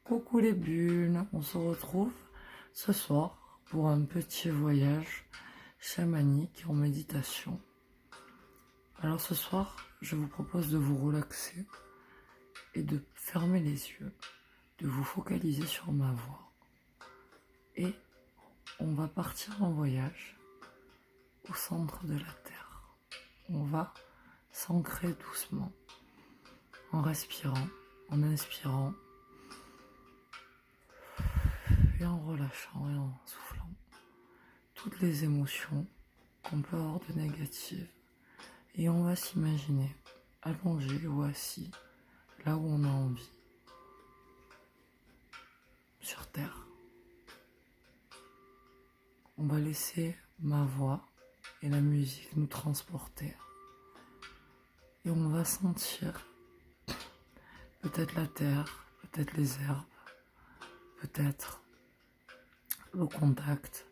Coucou les bulles, on se retrouve ce soir pour un petit voyage chamanique en méditation. Alors ce soir, je vous propose de vous relaxer et de fermer les yeux, de vous focaliser sur ma voix. Et on va partir en voyage au centre de la Terre. On va s'ancrer doucement en respirant, en inspirant et en relâchant et en soufflant toutes les émotions qu'on peut avoir de négatives. Et on va s'imaginer allongé ou assis là où on a envie, sur Terre. On va laisser ma voix et la musique nous transporter. Et on va sentir peut-être la terre, peut-être les herbes, peut-être le contact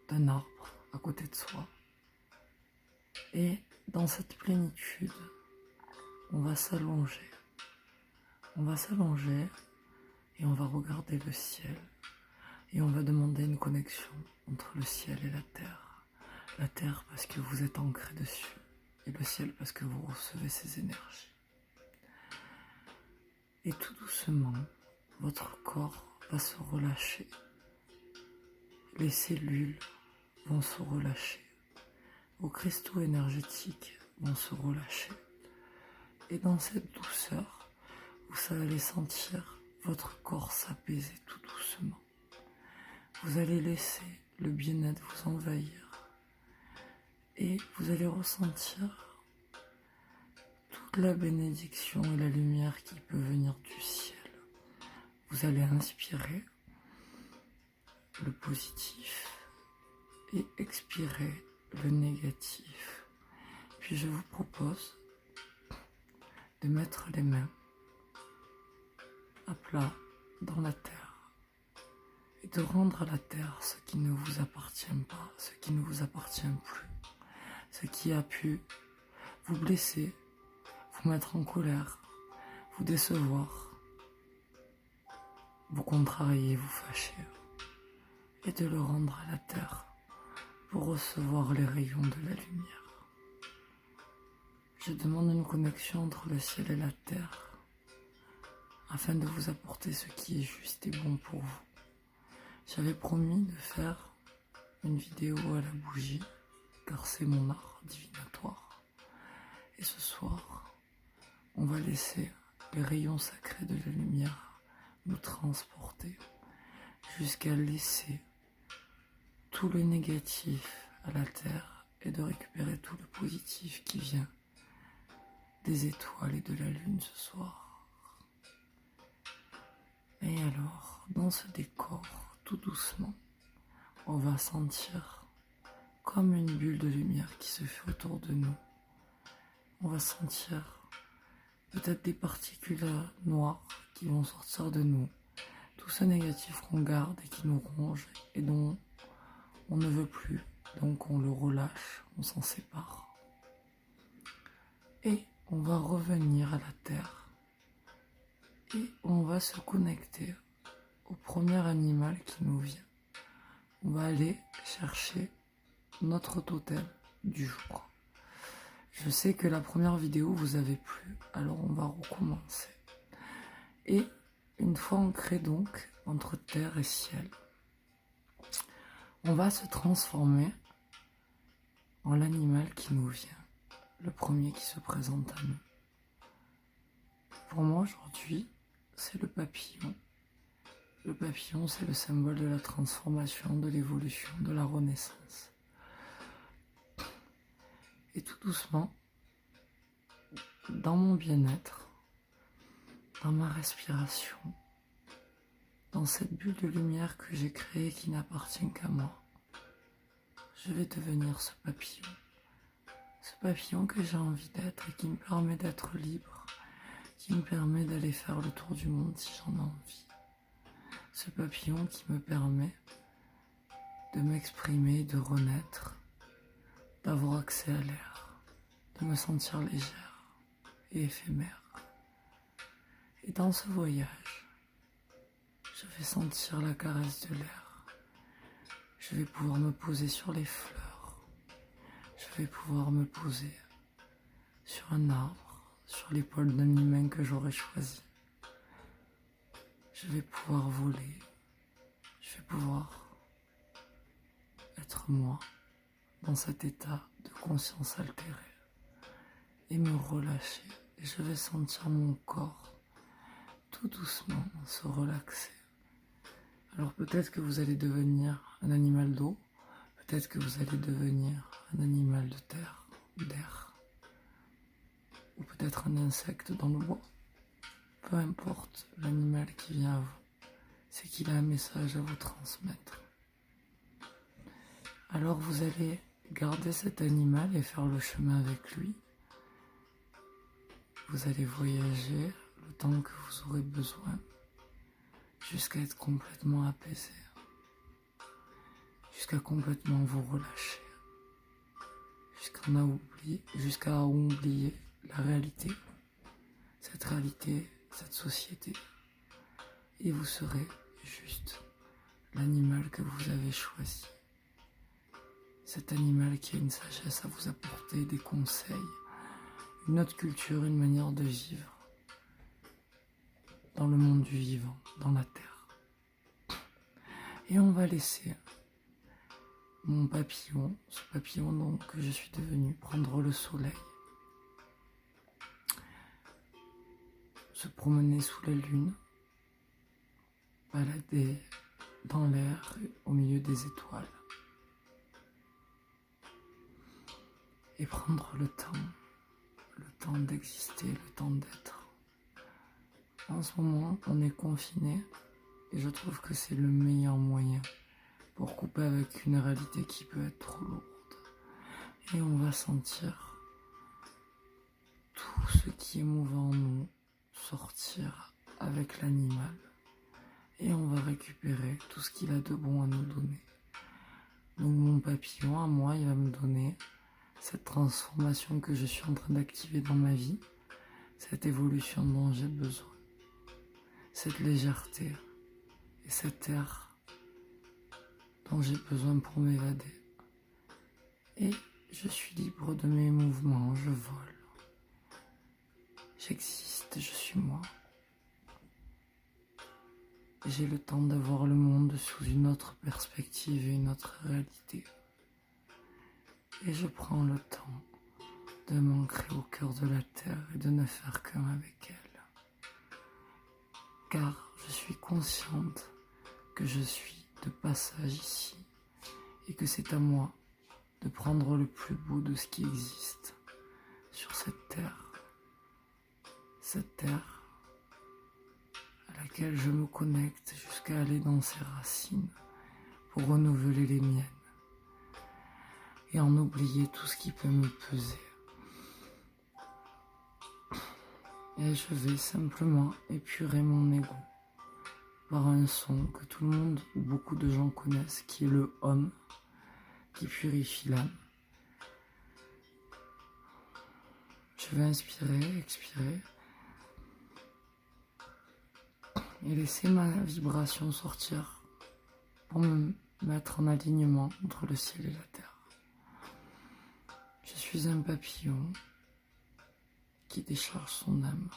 d'un arbre à côté de soi. Et dans cette plénitude, on va s'allonger. On va s'allonger et on va regarder le ciel. Et on va demander une connexion entre le ciel et la terre. La terre parce que vous êtes ancré dessus. Et le ciel parce que vous recevez ces énergies. Et tout doucement, votre corps va se relâcher. Les cellules vont se relâcher. Vos cristaux énergétiques vont se relâcher. Et dans cette douceur, vous allez sentir votre corps s'apaiser tout doucement. Vous allez laisser le bien-être vous envahir. Et vous allez ressentir toute la bénédiction et la lumière qui peut venir du ciel. Vous allez inspirer le positif et expirer le négatif. Puis je vous propose de mettre les mains à plat dans la terre et de rendre à la terre ce qui ne vous appartient pas, ce qui ne vous appartient plus, ce qui a pu vous blesser, vous mettre en colère, vous décevoir, vous contrarier, vous fâcher, et de le rendre à la terre pour recevoir les rayons de la lumière. Je demande une connexion entre le ciel et la terre afin de vous apporter ce qui est juste et bon pour vous. J'avais promis de faire une vidéo à la bougie car c'est mon art divinatoire. Et ce soir, on va laisser les rayons sacrés de la lumière nous transporter jusqu'à laisser tout le négatif à la terre et de récupérer tout le positif qui vient des étoiles et de la lune ce soir. Et alors, dans ce décor, tout doucement, on va sentir comme une bulle de lumière qui se fait autour de nous. On va sentir peut-être des particules noires qui vont sortir de nous. Tout ce négatif qu'on garde et qui nous ronge et dont on ne veut plus. Donc on le relâche, on s'en sépare. Et on va revenir à la terre. Et on va se connecter au premier animal qui nous vient. On va aller chercher notre totem du jour. Je sais que la première vidéo vous avait plu, alors on va recommencer. Et une fois ancré donc entre terre et ciel, on va se transformer en l'animal qui nous vient, le premier qui se présente à nous. Pour moi aujourd'hui, c'est le papillon. Le papillon, c'est le symbole de la transformation, de l'évolution, de la renaissance. Et tout doucement, dans mon bien-être, dans ma respiration, dans cette bulle de lumière que j'ai créée qui n'appartient qu'à moi, je vais devenir ce papillon. Ce papillon que j'ai envie d'être et qui me permet d'être libre, qui me permet d'aller faire le tour du monde si j'en ai envie. Ce papillon qui me permet de m'exprimer, de renaître, d'avoir accès à l'air, de me sentir légère et éphémère. Et dans ce voyage, Je vais sentir la caresse de l'air. Je vais pouvoir me poser sur les fleurs. Je vais pouvoir me poser sur un arbre, sur l'épaule d'un humain que j'aurais choisi. Je vais pouvoir voler. Je vais pouvoir être moi dans cet état de conscience altérée et me relâcher. Et je vais sentir mon corps tout doucement se relaxer. Alors peut-être que vous allez devenir un animal d'eau, peut-être que vous allez devenir un animal de terre, d'air, ou peut-être un insecte dans le bois. Peu importe l'animal qui vient à vous, c'est qu'il a un message à vous transmettre. Alors vous allez garder cet animal et faire le chemin avec lui. Vous allez voyager le temps que vous aurez besoin, jusqu'à être complètement apaisé, jusqu'à complètement vous relâcher, jusqu'à oublier la réalité, cette société, et vous serez juste l'animal que vous avez choisi. Cet animal qui a une sagesse à vous apporter, des conseils, une autre culture, une manière de vivre dans le monde du vivant, dans la terre. Et on va laisser mon papillon, ce papillon donc que je suis devenu, prendre le soleil, se promener sous la lune, balader dans l'air au milieu des étoiles et prendre le temps d'exister, le temps d'être. En ce moment, on est confiné et je trouve que c'est le meilleur moyen pour couper avec une réalité qui peut être trop lourde. Et on va sentir tout ce qui est mouvant en nous sortir avec l'animal. Et on va récupérer tout ce qu'il a de bon à nous donner. Donc mon papillon, à moi, il va me donner cette transformation que je suis en train d'activer dans ma vie, cette évolution dont j'ai besoin, cette légèreté et cet air dont j'ai besoin pour m'évader. Et je suis libre de mes mouvements, je vole. J'existe, je suis moi. J'ai le temps de voir le monde sous une autre perspective et une autre réalité. Et je prends le temps de m'ancrer au cœur de la terre et de ne faire qu'un avec elle. Car je suis consciente que je suis de passage ici et que c'est à moi de prendre le plus beau de ce qui existe sur cette terre à laquelle je me connecte jusqu'à aller dans ses racines pour renouveler les miennes et en oublier tout ce qui peut me peser. Et je vais simplement épurer mon ego par un son que tout le monde ou beaucoup de gens connaissent, qui est le Om, qui purifie l'âme. Je vais inspirer, expirer et laisser ma vibration sortir pour me mettre en alignement entre le ciel et la terre. Je suis un papillon qui décharge son âme.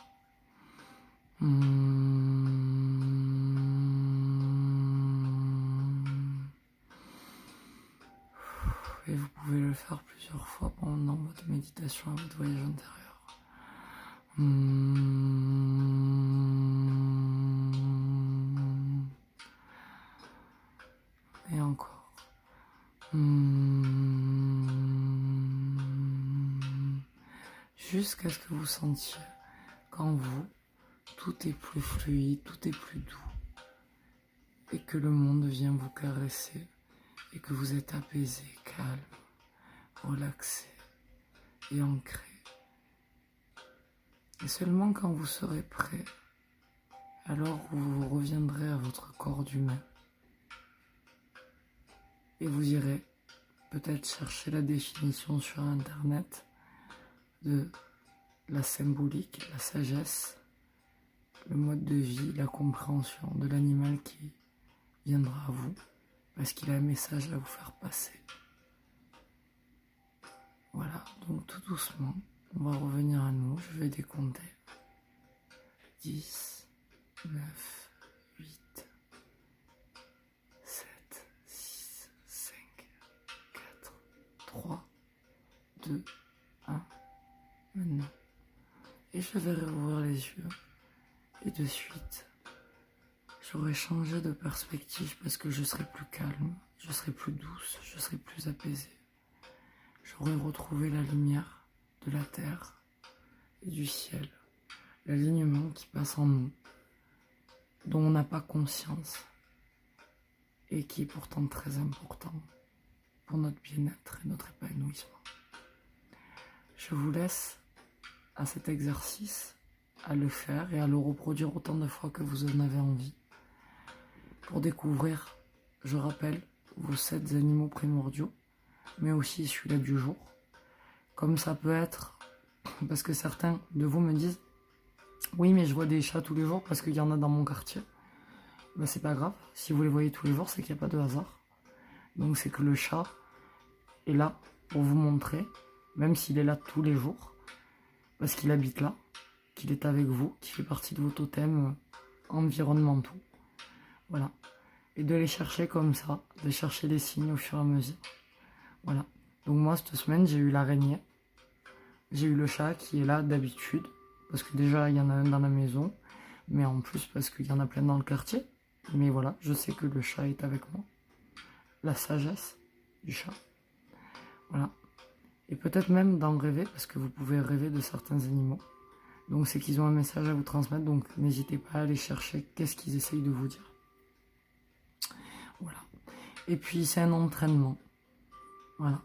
Et vous pouvez le faire plusieurs fois pendant votre méditation à votre voyage intérieur. Et encore. Jusqu'à ce que vous sentiez qu'en vous, tout est plus fluide, tout est plus doux. Et que le monde vient vous caresser. Et que vous êtes apaisé, calme, relaxé et ancré. Et seulement quand vous serez prêt, alors vous reviendrez à votre corps d'humain. Et vous irez peut-être chercher la définition sur Internet de la symbolique, la sagesse, le mode de vie, la compréhension de l'animal qui viendra à vous, parce qu'il a un message à vous faire passer. Voilà, donc tout doucement, on va revenir à nous, je vais décompter. 10, 9, 8, 7, 6, 5, 4, 3, 2, 1, maintenant. Et je vais rouvrir les yeux, et de suite, j'aurai changé de perspective parce que je serai plus calme, je serai plus douce, je serai plus apaisée. J'aurai retrouvé la lumière de la terre et du ciel, l'alignement qui passe en nous, dont on n'a pas conscience et qui est pourtant très important pour notre bien-être et notre épanouissement. Je vous laisse à cet exercice, à le faire et à le reproduire autant de fois que vous en avez envie. Pour découvrir, je rappelle, vos 7 animaux primordiaux, mais aussi celui-là du jour. Comme ça peut être, parce que certains de vous me disent « Oui, mais je vois des chats tous les jours parce qu'il y en a dans mon quartier. » Ben, c'est pas grave, si vous les voyez tous les jours, c'est qu'il n'y a pas de hasard. Donc c'est que le chat est là pour vous montrer, même s'il est là tous les jours, parce qu'il habite là, qu'il est avec vous, qu'il fait partie de vos totems environnementaux. Voilà. Et de les chercher comme ça, de chercher les signes au fur et à mesure. Voilà. Donc moi, cette semaine, j'ai eu l'araignée. J'ai eu le chat qui est là d'habitude, parce que déjà, il y en a un dans la maison, mais en plus, parce qu'il y en a plein dans le quartier. Mais voilà, je sais que le chat est avec moi. La sagesse du chat. Voilà. Et peut-être même d'en rêver, parce que vous pouvez rêver de certains animaux. Donc c'est qu'ils ont un message à vous transmettre, donc n'hésitez pas à aller chercher qu'est-ce qu'ils essayent de vous dire. Voilà. Et puis c'est un entraînement. Voilà.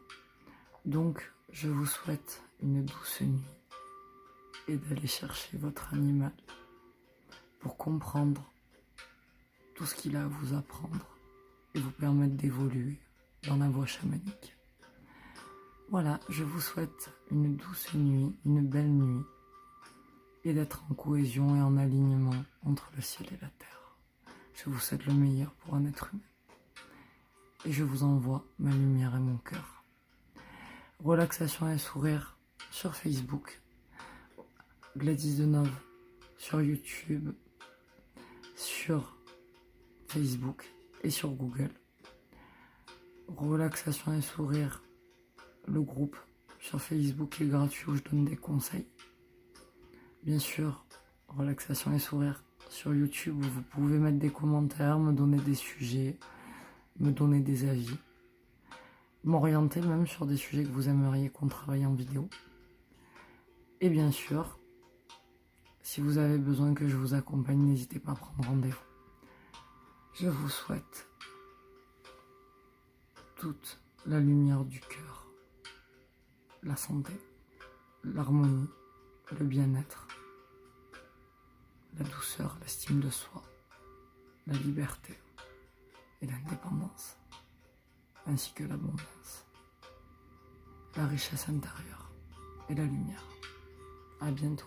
Donc je vous souhaite une douce nuit et d'aller chercher votre animal pour comprendre tout ce qu'il a à vous apprendre et vous permettre d'évoluer dans la voie chamanique. Voilà, je vous souhaite une douce nuit, une belle nuit, et d'être en cohésion et en alignement entre le ciel et la terre. Je vous souhaite le meilleur pour un être humain. Et je vous envoie ma lumière et mon cœur. Relaxation et sourire sur Facebook, Gladys Deneuve sur YouTube, sur Facebook et sur Google. Relaxation et sourire, le groupe sur Facebook est gratuit où je donne des conseils. Bien sûr, relaxation et sourire sur YouTube où vous pouvez mettre des commentaires, me donner des sujets, me donner des avis, m'orienter même sur des sujets que vous aimeriez qu'on travaille en vidéo. Et bien sûr, si vous avez besoin que je vous accompagne, n'hésitez pas à prendre rendez-vous. Je vous souhaite toute la lumière du cœur, la santé, l'harmonie, le bien-être, la douceur, l'estime de soi, la liberté et l'indépendance, ainsi que l'abondance, la richesse intérieure et la lumière. À bientôt.